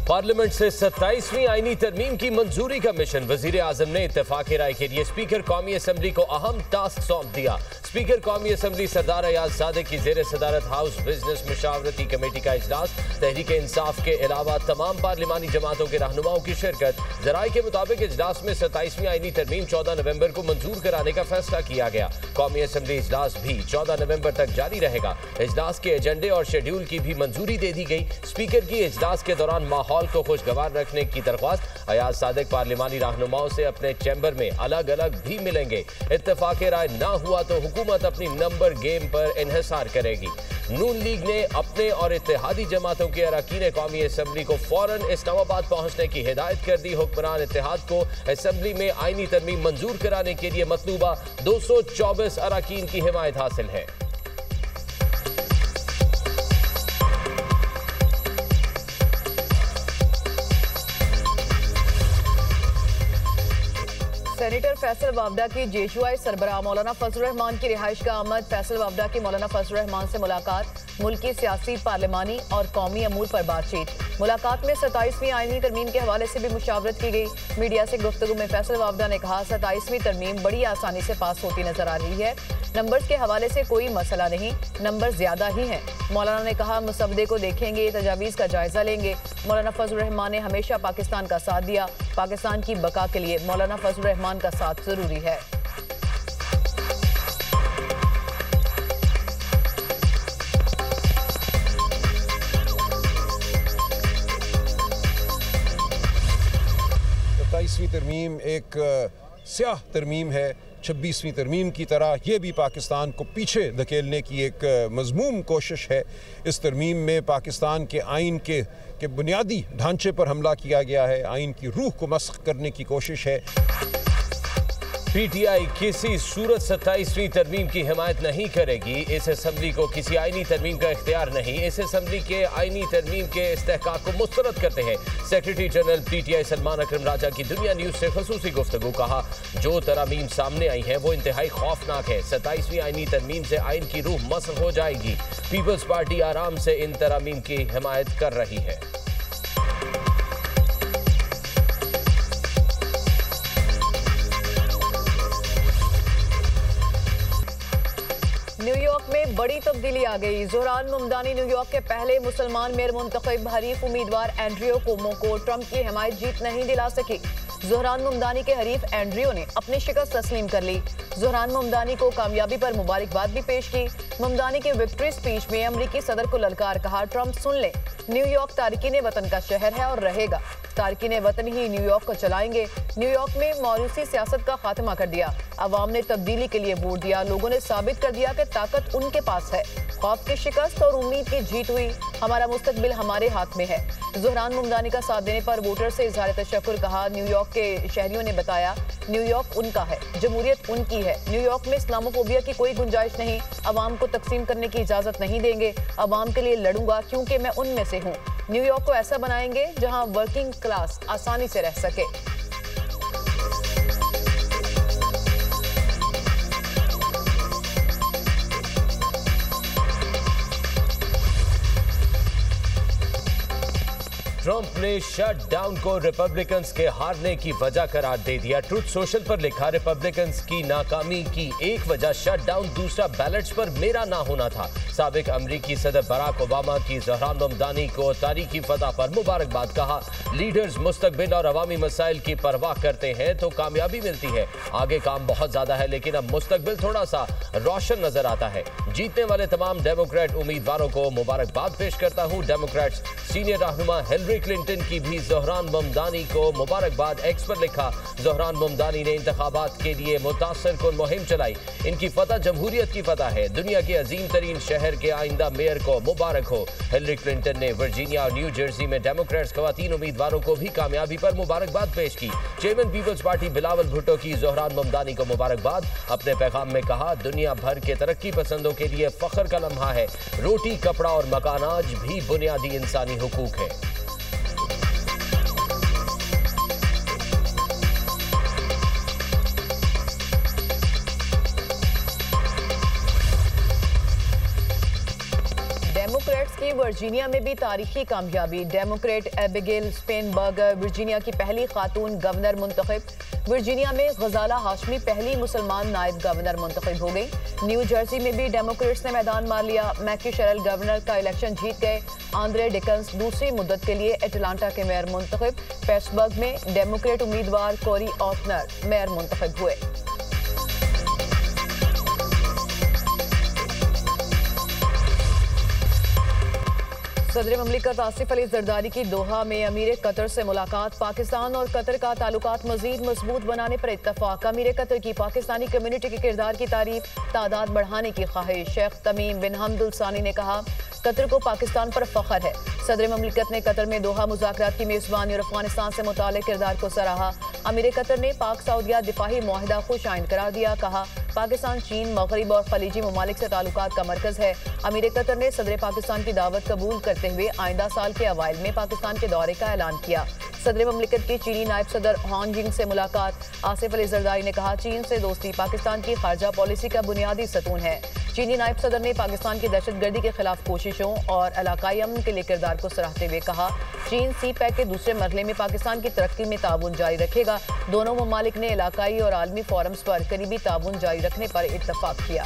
Parliament से 27वीं आईनी तरमीम की मंजूरी का मिशन। वजीर आजम ने इत्तेफाक राय के लिए स्पीकर कौमी असम्बली को अहम टास्क सौंप दिया। स्पीकर कौमी असम्बली सरदार अयाज सादिक की जेर सदारत हाउस बिजनेस मशावरती कमेटी का इजलास। तहरीक इंसाफ के अलावा तमाम पार्लिमानी जमातों के रहनुमाओं की शिरकत। जराये के मुताबिक इजलास में 27वीं आईनी तरमीम 14 नवंबर को मंजूर कराने का फैसला किया गया। कौमी असम्बली इजलास भी 14 नवंबर तक जारी रहेगा। इजलास के एजेंडे और शेड्यूल की भी मंजूरी दे दी गई। स्पीकर की इजलास के दौरान माहौल को खुशगवार रखने की दरख्वास्त। अयाज सादिक पार्लिमानी रहनुमाओं से अपने चैम्बर में अलग अलग भी मिलेंगे। इत्तेफाक राय ना हुआ तो हुकूमत अपनी नंबर गेम पर इन्हिसार करेगी। नून लीग ने अपने और इत्तेहादी जमातों के अरकान कौमी असम्बली को फौरन इस्लामाबाद पहुंचने की हिदायत कर दी। हुक्मरान इत्तेहाद को असम्बली में आईनी तरमीम मंजूर कराने के लिए मतलूबा 224 अरकान की हिमायत हासिल है। सेनेटर फैसल वावडा की जेशुआई सरबराह मौलाना फजल रहमान की रिहाइश का आमद। फैसल वावडा की मौलाना फजल रहमान से मुलाकात। मुल्की सियासी पार्लिमानी और कौमी अमूर पर बातचीत। मुलाकात में 27वीं आईनी तरमीम के हवाले से भी मुशावरत की गई। मीडिया से गुफ्तगू में फैसल वावडा ने कहा 27वीं तरमीम बड़ी आसानी से पास होती नजर आ रही है। नंबर्स के हवाले से कोई मसला नहीं, नंबर ज्यादा ही हैं। मौलाना ने कहा मुसवदे को देखेंगे, तजावीज का जायजा लेंगे। मौलाना फजल रहमान ने हमेशा पाकिस्तान का साथ दिया। पाकिस्तान की बका के लिए मौलाना फजल रहमान का साथ जरूरी है। सत्ताईसवीं तरमीम एक स्याह तरमीम है। 26वीं तरमीम की तरह ये भी पाकिस्तान को पीछे धकेलने की एक मज़मूम कोशिश है। इस तरमीम में पाकिस्तान के आइन के बुनियादी ढांचे पर हमला किया गया है। आइन की रूह को मस्ख करने की कोशिश है। पीटीआई किसी सूरत 27वीं तरमीम की हिमायत नहीं करेगी। इस असम्बली को किसी आईनी तरमीम का इख्तियार नहीं। इस असम्बली के आईनी तरमीम के इस्तेहकाक को मुस्तरद करते हैं। सेक्रेटरी जनरल पीटीआई सलमान अकरम राजा की दुनिया न्यूज़ से खुसूसी गुफ्तगू। कहा जो तरमीम सामने आई है वो इंतहाई खौफनाक है। 27वीं आईनी तरमीम से आइन की रूह मस्ख हो जाएगी। पीपल्स पार्टी आराम से इन तरमीम की हिमायत कर रही है। न्यूयॉर्क में बड़ी तब्दीली आ गई। जोहरान ममदानी न्यूयॉर्क के पहले मुसलमान मेयर मुंतखब हरीफ उम्मीदवार एंड्रियो कोमो को ट्रंप की हिमायत जीत नहीं दिला सकी। जोहरान ममदानी के हरीफ एंड्रियो ने अपनी शिकस्त तस्लीम कर ली। जोहरान ममदानी को कामयाबी पर मुबारकबाद भी पेश की। ममदानी के विक्ट्री स्पीच में अमरीकी सदर को ललकार कहा, ट्रंप सुन ले, न्यूयॉर्क तारकीन वतन का शहर है और रहेगा। तारकीन वतन ही न्यूयॉर्क को चलाएंगे। न्यूयॉर्क में मौरूसी सियासत का खात्मा कर दिया। अवाम ने तब्दीली के लिए वोट दिया। लोगों ने साबित कर दिया कि ताकत उनके पास है। खौफ की शिकस्त और उम्मीद की जीत हुई। हमारा मुस्तकबिल हमारे हाथ में है। जोहरान ममदानी का साथ देने पर वोटर से इजहार तशक्कुर कहा। न्यूयॉर्क के शहरियों ने बताया न्यूयॉर्क उनका है, जमहूरियत उनकी है। न्यूयॉर्क में इस्लामोफोबिया की कोई गुंजाइश नहीं। अवाम को तकसीम करने की इजाजत नहीं देंगे। अवाम के लिए लड़ूंगा क्योंकि मैं उनमें से हूँ। न्यूयॉर्क को ऐसा बनाएंगे जहां वर्किंग क्लास आसानी से रह सके। ट्रंप ने शट डाउन को रिपब्लिकन्स के हारने की वजह करार दे दिया। ट्रुथ सोशल पर लिखा, रिपब्लिकन्स की नाकामी की एक वजह शट डाउन, दूसरा बैलेट्स पर मेरा ना होना था। साबिक अमरीकी सदर बराक ओबामा की जोहरान ममदानी को तारीखी फतह पर मुबारकबाद। कहा लीडर्स मुस्तकबिल और अवामी मसाइल की परवाह करते हैं तो कामयाबी मिलती है। आगे काम बहुत ज्यादा है लेकिन अब मुस्तकबिल थोड़ा सा रोशन नजर आता है। जीतने वाले तमाम डेमोक्रेट उम्मीदवारों को मुबारकबाद पेश करता हूँ। डेमोक्रेट्स सीनियर रहनुमा हिलरी क्लिंटन की भी जोहरान ममदानी को मुबारकबाद। एक्स पर लिखा, जोहरान ममदानी ने इंतखाबात के लिए मुतासर कुन मुहिम चलाई। इनकी फतह जमहूरियत की फतह है। दुनिया के अजीम तरीन शहर के आइंदा मेयर को मुबारक हो। हिलरी क्लिंटन ने वर्जीनिया और न्यू जर्सी में डेमोक्रेट्स खवातीन उम्मीदवारों को भी कामयाबी पर मुबारकबाद पेश की। चेयरमैन पीपल्स पार्टी बिलावल भुट्टो की जोहरान ममदानी को मुबारकबाद। अपने पैगाम में कहा, दुनिया भर के तरक्की पसंदों के लिए फख्र का लम्हा है। रोटी, कपड़ा और मकान आज भी बुनियादी इंसानी हुकूक है। डेमोक्रेट्स की वर्जीनिया में भी तारीखी कामयाबी। डेमोक्रेट एबिगेल स्पेनबर्गर वर्जीनिया की पहली खातून गवर्नर मुंतखब। वर्जीनिया में गजाला हाशमी पहली मुसलमान नायब गवर्नर मुंतखब हो गई। न्यू जर्सी में भी डेमोक्रेट्स ने मैदान मार लिया। मैकी शेरल गवर्नर का इलेक्शन जीत गए। आंद्रे डिकन्स दूसरी मुद्दत के लिए एटलांटा के मेयर मुंतखब। पेट्सबर्ग में डेमोक्रेट उम्मीदवार कोरी ऑटनर मेयर मुंतखब हुए। सदर ममलिकत आसिफ अली जरदारी की दोहा में अमीर कतर से मुलाकात। पाकिस्तान और कतर का ताल्लुकात मजीद मजबूत बनाने पर इत्तफाक। अमीर कतर की पाकिस्तानी कम्युनिटी के किरदार की तारीफ, तादाद बढ़ाने की ख्वाहिश। शेख तमीम बिन हमद अल सानी ने कहा, कतर को पाकिस्तान पर फख्र है। सदर ममलिकत ने कतर में दोहा मुज़ाकरात की मेज़बानी और अफगानिस्तान से मुताल्लिक़ किरदार को सराहा। अमीर कतर ने पाक सऊदिया दिफाही मुआहिदा खुश आइंद करार दिया। कहा, पाकिस्तान चीन, मगरिब और खलीजी ममालिक से ताल्लुकात का मरकज़ है। अमीर कतर ने सदर पाकिस्तान की दावत कबूल करते हुए आइंदा साल के अवाइल में पाकिस्तान के दौरे का ऐलान किया। सदर ममलिकत की चीनी नायब सदर हांग जिंग से मुलाकात। आसिफ अली जरदारी ने कहा, चीन से दोस्ती पाकिस्तान की खारजा पॉलिसी का बुनियादी सतून है। चीनी नायब सदर ने पाकिस्तान की दहशतगर्दी के खिलाफ कोशिशों और इलाकाई अमन के लिए किरदार को सराहते हुए कहा, चीन सी पैक के दूसरे मरहले में पाकिस्तान की तरक्की में ताउन जारी रखेगा। दोनों ममालिक ने इलाकाई और आलमी फोरम्स पर करीबी ताउन जारी रखने पर इत्तफाक किया।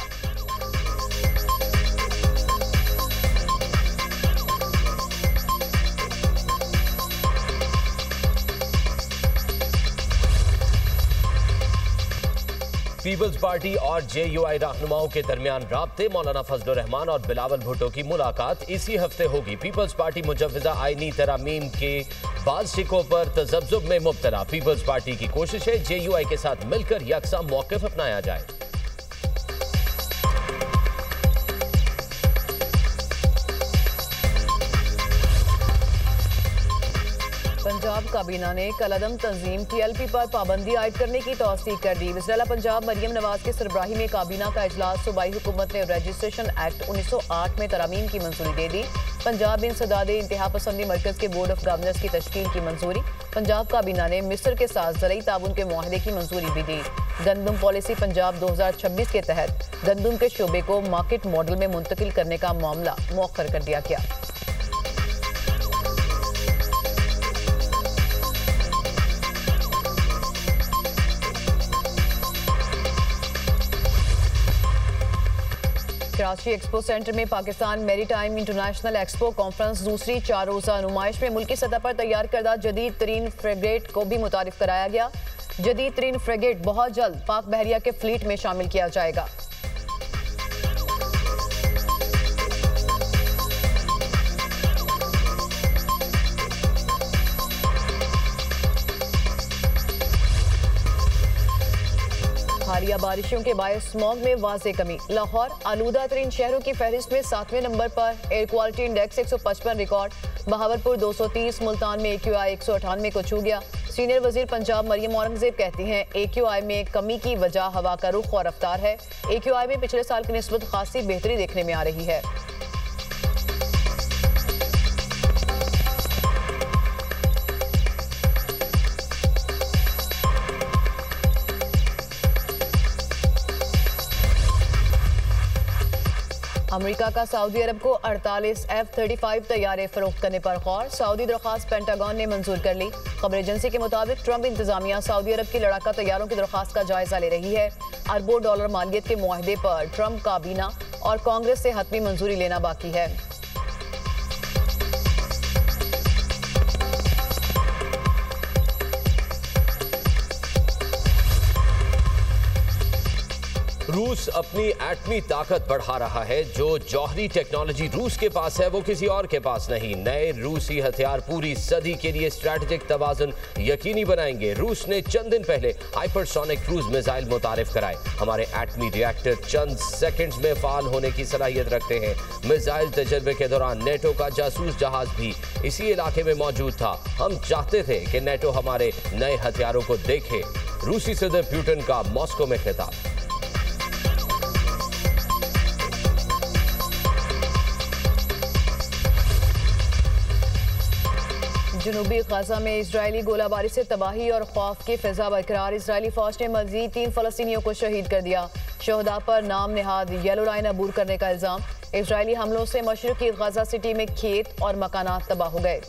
पीपल्स पार्टी और JUI रहनुमाओं के दरमियान राब्ते। मौलाना फजलुर रहमान और बिलावल भुट्टो की मुलाकात इसी हफ्ते होगी। पीपल्स पार्टी मुजव्विज़ा आईनी तरामीम के बाज़ शिकों पर तज़ब्ज़ुब में मुब्तला। पीपल्स पार्टी की कोशिश है JUI के साथ मिलकर यकसा मौक़िफ़ अपनाया जाए। पंजाब काबीना ने कलअदम तंजीम TLP पर पाबंदी आयद करने की तौसीक कर दी। वज़ीर पंजाब मरियम नवाज के सरबराही में काबीना का इजलास। सूबाई हुकूमत ने रजिस्ट्रेशन एक्ट 1908 में तरमीम की मंजूरी दे दी। पंजाब इंसदादे इंतहा पसंदी मरकज़ के बोर्ड ऑफ गवर्नर्स की तश्कील की मंजूरी। पंजाब काबीना ने मिस्र के साथ ज़रई ताउन के मुआहदे की मंजूरी भी दी। गंदम पॉलिसी पंजाब 2026 के तहत गंदम के शोबे को मार्केट मॉडल में मुंतकिल करने का मामला मौखर कर दिया गया। कराची एक्सपो सेंटर में Pakistan maritime international expo conference दूसरी 4 रोज़ा नुमाइश में मुल्की सतह पर तैयार करदा जदीद तरीन फ्रेगेट को भी मुतारिफ कराया गया। जदीद तरीन फ्रेगेट बहुत जल्द पाक बहरिया के फ्लीट में शामिल किया जाएगा। हालिया बारिशों के बायस स्मॉग में वाज़े कमी। लाहौर आलूदा तरीन शहरों की फहरिस्त में 7वें नंबर पर। Air quality index 155 record. Bahawalpur 230, Multan में AQI 198 को छू गया। सीनियर वजीर पंजाब मरियम औरंगजेब कहती हैं, AQI में कमी की वजह हवा का रुख और रफ्तार है। AQI में पिछले साल की निस्बत खासी बेहतरी देखने में आ रही है। अमेरिका का सऊदी अरब को 48 F-35 तैयारे फरोख्त करने पर गौर। सऊदी दरख्वास्त पेंटागन ने मंजूर कर ली। खबर एजेंसी के मुताबिक ट्रंप इंतजामिया सऊदी अरब की लड़ाका तैयारों की दरख्वास्त का जायजा ले रही है। अरबों डॉलर मालियत के मुआहदे पर ट्रंप काबीना और कांग्रेस से हतमी मंजूरी लेना बाकी है। रूस अपनी एटमी ताकत बढ़ा रहा है। जो जौहरी टेक्नोलॉजी रूस के पास है वो किसी और के पास नहीं। नए रूसी हथियार पूरी सदी के लिए स्ट्रैटेजिक तवाज़ुन यकीनी बनाएंगे। रूस ने चंद दिन पहले हाइपरसोनिक क्रूज मिसाइल मुतारिफ कराए। हमारे एटमी रिएक्टर चंद सेकंड्स में फाल होने की सलाहियत रखते हैं। मिसाइल तजर्बे के दौरान नेटो का जासूस जहाज भी इसी इलाके में मौजूद था। हम चाहते थे कि नेटो हमारे नए हथियारों को देखे। रूसी सदर पुतिन का मॉस्को में खिताब। जनूबी गजा में इजरायली गोलाबारी से तबाही और खौफ की फिजा बरकरार। इजरायली फौज ने मजीद 3 फलस्तीनियों को शहीद कर दिया। शहदा पर नाम निहाद येलो लाइन अबूर करने का इल्जाम। इजरायली हमलों से मशरकी गजा सिटी में खेत और मकानात तबाह हो गए।